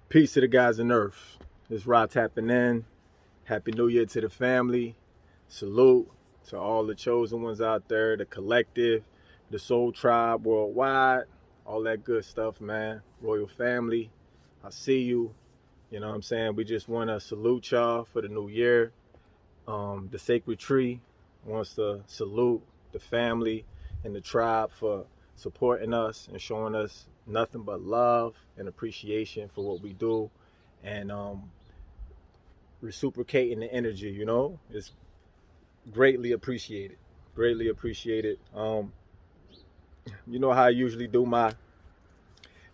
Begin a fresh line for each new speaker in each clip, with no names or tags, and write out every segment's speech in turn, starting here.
Peace to the guys in Earth. This Rod tapping in. Happy New Year to the family. Salute to all the chosen ones out there, the collective, the soul tribe worldwide, all that good stuff, man. Royal family, I see you. You know what I'm saying? We just want to salute y'all for the new year. The Sacred Tree wants to salute the family and the tribe for supporting us and showing us nothing but love and appreciation for what we do, and reciprocating the energy. It's greatly appreciated. Greatly appreciated. You know how I usually do my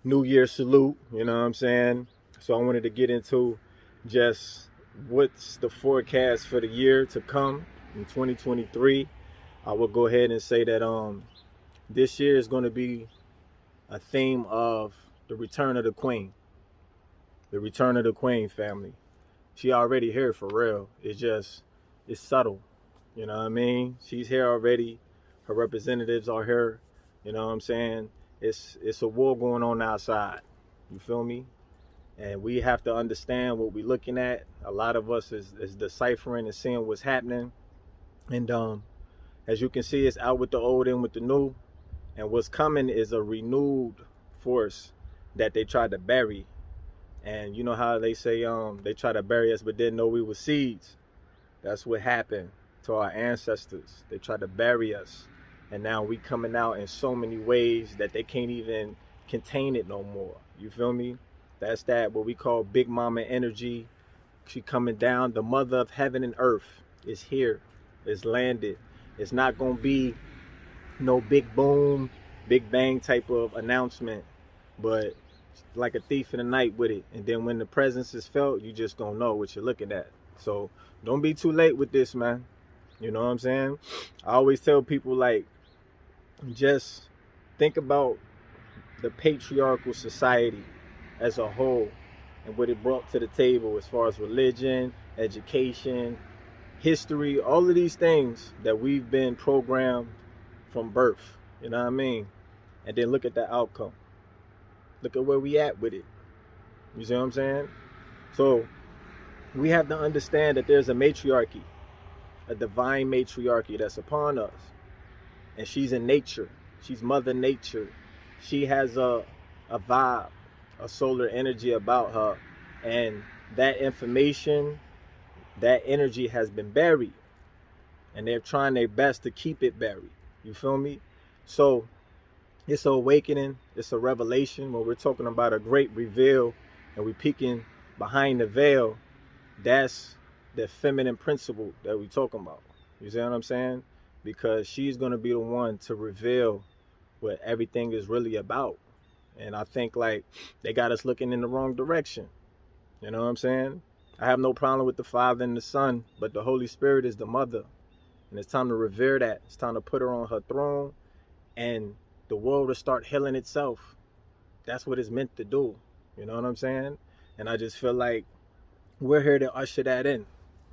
New Year salute. You know what I'm saying? So I wanted to get into just what's the forecast for the year to come in 2023. I will go ahead and say that this year is going to be a theme of the return of the Queen. The return of the Queen, family. She already here for real. It's subtle. You know what I mean? She's here already. Her representatives are here. You know what I'm saying? It's a war going on outside. You feel me? And we have to understand what we're looking at. A lot of us is deciphering and seeing what's happening. And as you can see, it's out with the old in with the new. And what's coming is a renewed force that they tried to bury. And you know how they say they try to bury us but didn't know we were seeds. That's what happened to our ancestors. They tried to bury us. And now we coming out in so many ways that they can't even contain it no more. You feel me? That's that what we call Big Mama energy. She coming down. The mother of heaven and earth is here. It's landed. It's not gonna be no big boom, big bang type of announcement, but like a thief in the night with it. And then when the presence is felt, you just gonna know what you're looking at. So don't be too late with this, man. You know what I'm saying? I always tell people, like, just think about the patriarchal society as a whole and what it brought to the table as far as religion, education, history, all of these things that we've been programmed from birth. You know what I mean? And then look at the outcome. Look at where we at with it. You see what I'm saying? So we have to understand that there's a matriarchy, a divine matriarchy that's upon us. And she's in nature. She's Mother Nature. She has a vibe, a solar energy about her. And that information, that energy has been buried. And they're trying their best to keep it buried. You feel me? So it's an awakening. It's a revelation. When we're talking about a great reveal and we're peeking behind the veil, that's the feminine principle that we're talking about. You see what I'm saying? Because she's going to be the one to reveal what everything is really about. And I think, like, they got us looking in the wrong direction. You know what I'm saying? I have no problem with the Father and the Son, but the Holy Spirit is the mother. And it's time to revere that. It's time to put her on her throne, and the world will start healing itself. That's what it's meant to do. You know what I'm saying? And I just feel like we're here to usher that in.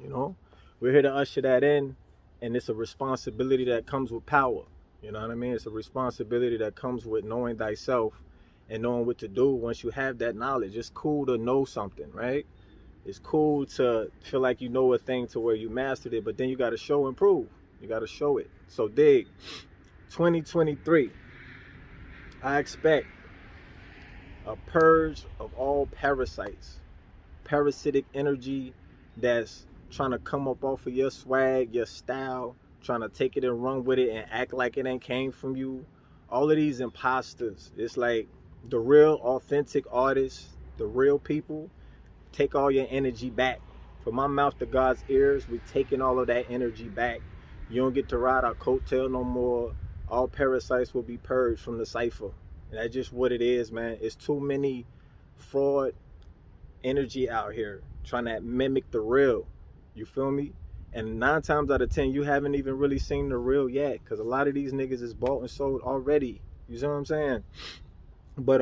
You know? We're here to usher that in, and it's a responsibility that comes with power. You know what I mean? It's a responsibility that comes with knowing thyself and knowing what to do once you have that knowledge. It's cool to know something, right? It's cool to feel like you know a thing to where you mastered it, but then you got to show and prove. You got to show it. So dig. 2023, I expect a purge of all parasites, parasitic energy that's trying to come up off of your swag, your style, trying to take it and run with it and act like it ain't came from you. All of these imposters. It's like the real authentic artists, the real people, take all your energy back. From my mouth to God's ears, we're taking all of that energy back. You don't get to ride our coattail no more. All parasites will be purged from the cipher. And that's just what it is, man. It's too many fraud energy out here trying to mimic the real. You feel me? And 9 times out of 10, you haven't even really seen the real yet, because a lot of these niggas is bought and sold already. You see what I'm saying? But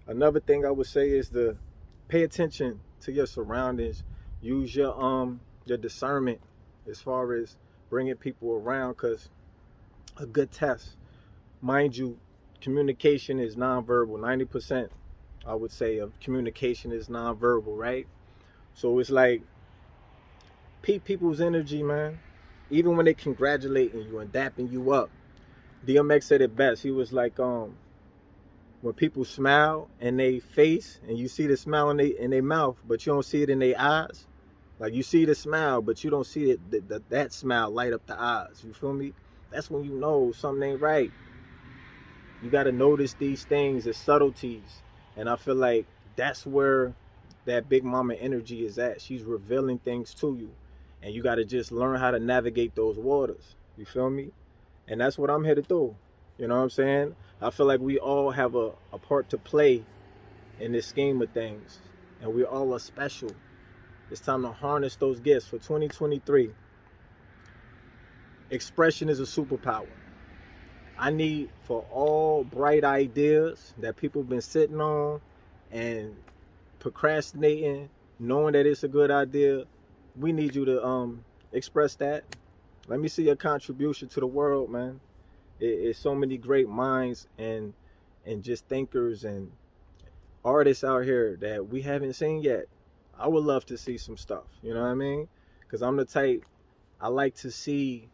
another thing I would say is to pay attention to your surroundings. Use your discernment as far as bringing people around, because a good test, mind you, communication is nonverbal. 90% I would say, of communication is nonverbal, right? So it's like people's energy, man. Even when they congratulating you and dapping you up, DMX said it best. He was like, when people smile in their face and you see the smile in their mouth, but you don't see it in their eyes. Like you see the smile, but you don't see it that smile light up the eyes. You feel me? That's when you know something ain't right. You got to notice these things, the subtleties, and I feel like that's where that big mama energy is at. She's revealing things to you, and you got to just learn how to navigate those waters. You feel me? And that's what I'm here to do. You know what I'm saying? I feel like we all have a part to play in this scheme of things, and we all are special. It's time to harness those gifts for 2023. Expression is a superpower. I need for all bright ideas that people been sitting on and procrastinating, knowing that it's a good idea. We need you to express that. Let me see your contribution to the world, man. It's so many great minds and just thinkers and artists out here that we haven't seen yet. I would love to see some stuff, you know what I mean? Because I'm the type, I like to see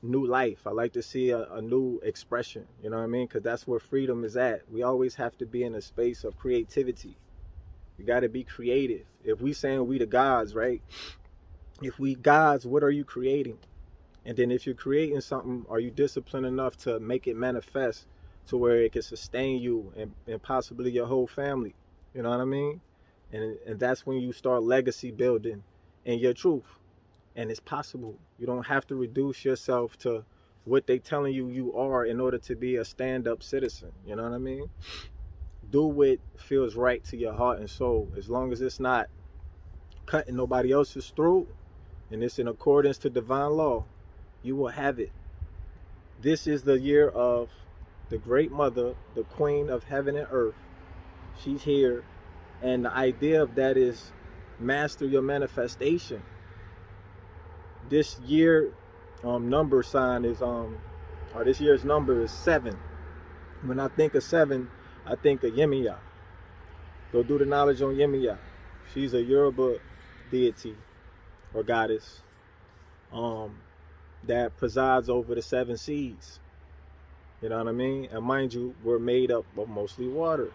new life. I like to see a new expression, you know what I mean? Because that's where freedom is at. We always have to be in a space of creativity. You got to be creative. If we saying we the gods, right? If we gods, what are you creating? And then if you're creating something, are you disciplined enough to make it manifest to where it can sustain you and possibly your whole family? You know what I mean? And that's when you start legacy building in your truth. And it's possible. You don't have to reduce yourself to what they telling you you are in order to be a stand-up citizen. You know what I mean? Do what feels right to your heart and soul. As long as it's not cutting nobody else's throat and it's in accordance to divine law, you will have it. This is the year of the great mother, the queen of heaven and earth. She's here. And the idea of that is master your manifestation. This year number sign is or this year's number is 7. When I think of 7, I think of Yemiya. Go do the knowledge on Yemiya. She's a Yoruba deity or goddess that presides over the 7 seas. You know what I mean? And mind you, we're made up of mostly water.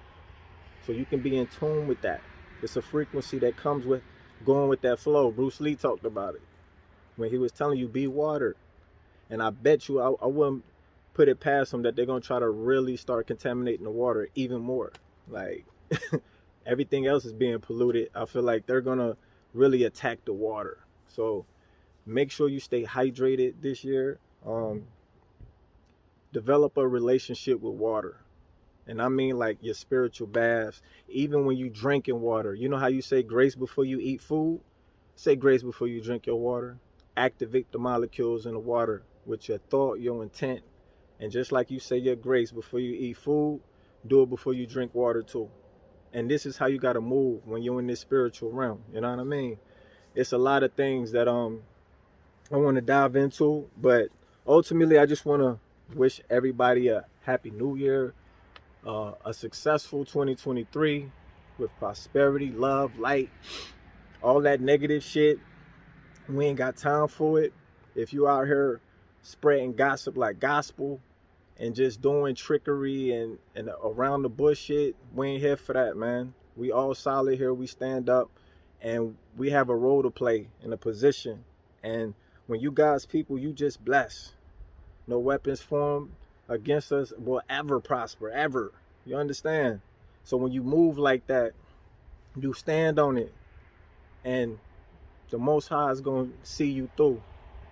So you can be in tune with that. It's a frequency that comes with going with that flow. Bruce Lee talked about it when he was telling you be water. And I bet you I wouldn't put it past them that they're going to try to really start contaminating the water even more. Like everything else is being polluted. I feel like they're going to really attack the water. So make sure you stay hydrated this year. Develop a relationship with water. And I mean like your spiritual baths. Even when you drinking water. You know how you say grace before you eat food? Say grace before you drink your water. Activate the molecules in the water with your thought, your intent. And just like you say your grace before you eat food, do it before you drink water too. And this is how you got to move when you're in this spiritual realm. You know what I mean? It's a lot of things that I want to dive into. But ultimately, I just want to wish everybody a happy new year. A successful 2023 with prosperity, love, light, all that negative shit. We ain't got time for it. If you out here spreading gossip like gospel and just doing trickery and around the bush shit, we ain't here for that, man. We all solid here. We stand up and we have a role to play in a position. And when you God's people, you just bless. No weapons formed against us will ever prosper, ever. You understand? So when you move like that, you stand on it, and the Most High is going to see you through.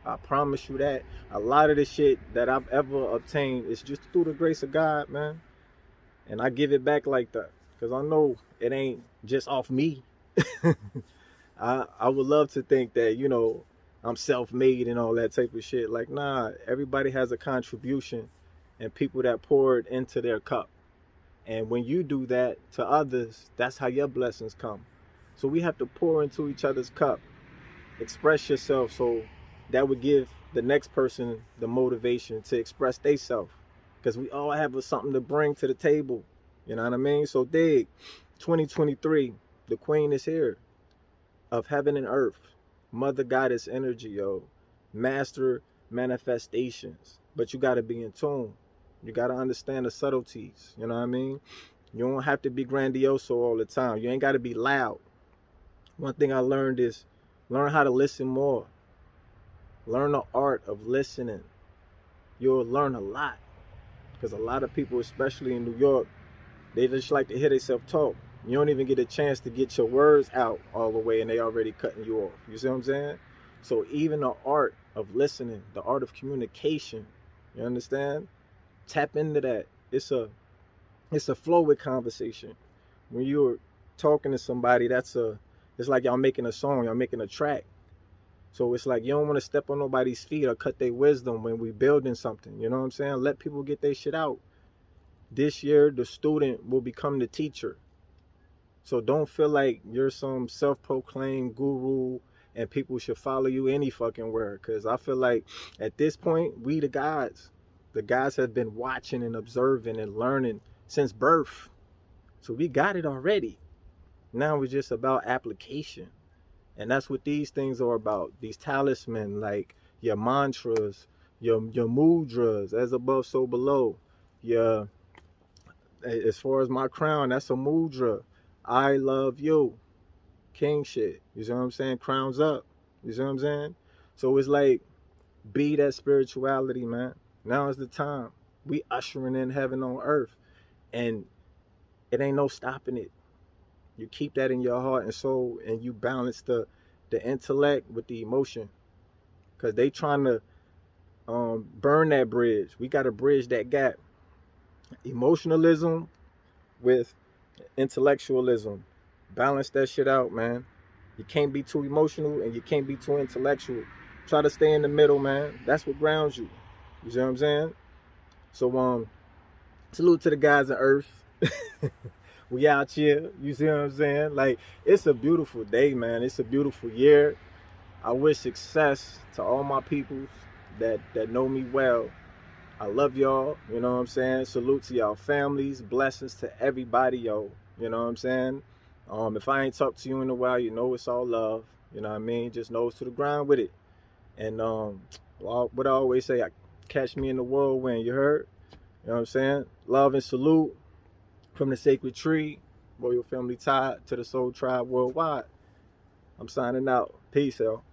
I promise you that. A lot of the shit that I've ever obtained is just through the grace of God, man. And I give it back like that, because I know it ain't just off me. I would love to think that, you know, I'm self-made and all that type of shit. Like, nah, everybody has a contribution and people that poured into their cup. And when you do that to others, that's how your blessings come. So we have to pour into each other's cup. Express yourself, so that would give the next person the motivation to express themselves. Because we all have something to bring to the table. You know what I mean? So dig. 2023, the queen is here of heaven and earth. Mother goddess energy, yo. Master manifestations. But you got to be in tune. You got to understand the subtleties. You know what I mean? You don't have to be grandiose all the time. You ain't got to be loud. One thing I learned is learn how to listen more. Learn the art of listening. You'll learn a lot. Because a lot of people, especially in New York, they just like to hear themselves talk. You don't even get a chance to get your words out all the way and they already cutting you off. You see what I'm saying? So even the art of listening, the art of communication, you understand? Tap into that. It's a flow with conversation. When you're talking to somebody, it's like y'all making a song, y'all making a track. So it's like you don't want to step on nobody's feet or cut their wisdom when we building something. You know what I'm saying? Let people get their shit out. This year, the student will become the teacher. So don't feel like you're some self-proclaimed guru and people should follow you any fucking where. Because I feel like at this point, we the gods. The gods have been watching and observing and learning since birth. So we got it already. Now it's just about application. And that's what these things are about. These talismans, like your mantras, your mudras, as above, so below. As far as my crown, that's a mudra. I love you. King shit. You see what I'm saying? Crowns up. You see what I'm saying? So it's like, be that spirituality, man. Now is the time. We ushering in heaven on earth. And it ain't no stopping it. You keep that in your heart and soul, and you balance the intellect with the emotion. Because they trying to burn that bridge. We got to bridge that gap. Emotionalism with intellectualism. Balance that shit out, man. You can't be too emotional and you can't be too intellectual. Try to stay in the middle, man. That's what grounds you. You see what I'm saying? So salute to the guys on earth. We out here. You see what I'm saying? Like, it's a beautiful day, man. It's a beautiful year. I wish success to all my peoples that know me well. I love y'all. You know what I'm saying? Salute to y'all families. Blessings to everybody, yo. You know what I'm saying? If I ain't talked to you in a while, you know it's all love. You know what I mean? Just nose to the ground with it. And what I always say, catch me in the whirlwind. You heard? You know what I'm saying? Love and salute from the sacred tree, royal family tied to the soul tribe worldwide. I'm signing out. Peace, y'all.